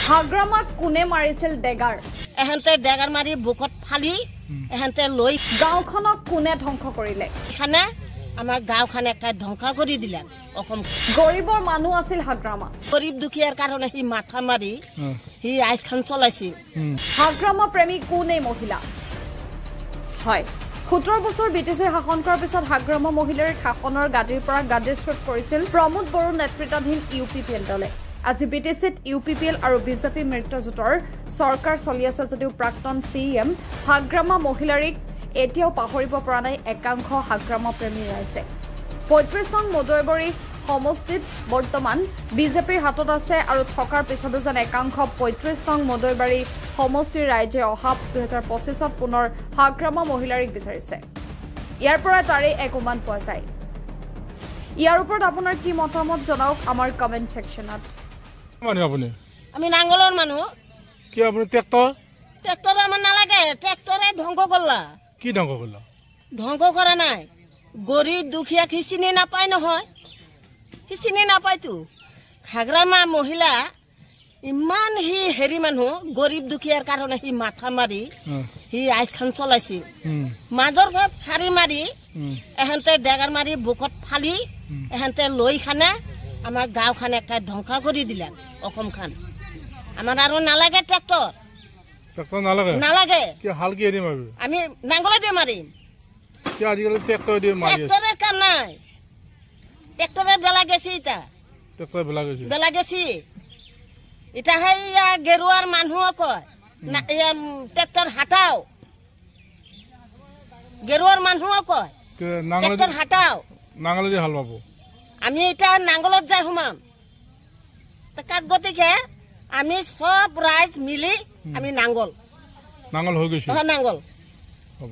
হাগ্ৰামাক কোনে মাৰিছিল dagger এহেন্তে dagger মাৰি বুকত ফালি এহেন্তে লৈ গাঁওখনক কোনে ধ্বংস কৰিলে খানে আমাৰ গাঁওখন একা ধ্বংস কৰি দিলে অসম গৰীবৰ মানুহ আছিল হাগ্ৰামা গৰীব দুখীয়াৰ কাৰণে হি মাথা মাৰি হি আইছখন চলাইছিল হাগ্ৰামা প্ৰেমী কোনে মহিলা হয় 17 বছৰ বিটিসি শাসন কৰাৰ পিছত হাগ্ৰামা মহিলাৰ শাসনৰ গাদীৰ পৰা গাদীচ্যুত কৰিছিল প্ৰমোদ বড়ো নেতৃত্বাধীন ইউপিপিএল দলে আজি বিটিসিত ইউপিপিএল আৰু বিজেপি মিত্ৰজোঁটৰ চৰকাৰ চলি আছে যদিও প্ৰাক্তন সিএম হাগ্ৰামা মহিলাৰিক এতিয়াও পাহৰিব পৰা নাই একাংশ হাগ্ৰামা প্ৰেমী ৰাইজে 35 নং মজৈবৰী সমষ্টিত বৰ্তমান বিজেপিৰ হাতত আছে আৰু থকাৰ পিছতো যেন একাংশ 35 নং মজৈবৰী সমষ্টিৰ ৰাইজে অহা 2025ত পুনৰ হাগ্ৰামা মহিলাৰিক বিচাৰিছে ইয়াৰ পৰা তাৰে এক উমান পোৱা যায় ইয়াৰ ওপৰত আপোনাৰ কি মতামত জনাওক আমাৰ কমেন্ট সেকশনত আমি নাঙ্গলৰ মানুহ কি আপুনি ট্ৰেক্টৰ আমাৰ নালাগে ট্ৰেক্টৰে ধ্বংস কৰলা কি ধ্বংস কৰিলা ধ্বংস কৰা নাই গৰীব দুখীয়া খিচিনি নাপায় নহয় খিচিনি নাপায়তো হাগ্ৰামা মহিলা ইমান হি হেৰি মানুহ গৰীব দুখীয়াৰ কাৰণে হি মাথা মাৰি হি আইছখন চলাইছিল মাজৰ ফাৰি মাৰি এহেন্তে ডেগাৰ মাৰি বুকত ফালি এহেন্তে লৈ খানে আমাৰ গাঁওখন একা ধ্বংস কৰি দিলে অসমখন আমাৰ আৰু নালাগে ট্ৰেক্টৰ নালাগে কি হাল কি এৰি মাৰিব আমি নাঙ্গলে দিয়ে মাৰিম কি আজিকালি ট্ৰেক্টৰ দিয়ে মাৰি আছে ট্ৰেক্টৰে কাম নাই ট্ৰেক্টৰে বেলা গেছি ইটা ট্ৰেক্টৰ বেলা গেছি ইটা হেয়া গেৰুৱাৰ মানুহ কয় ট্ৰেক্টৰ হাটাও গেৰুৱাৰ মানুহ কয় ট্ৰেক্টৰ হাটাও নাঙলে দি হাল বাব আমি এটা নাঙ্গলত যাই সোমাম কাজ গতিকে আমি সব রাইজ মিলি আমি নাঙ্গল হৈ গৈছে নাঙ্গল হ'ব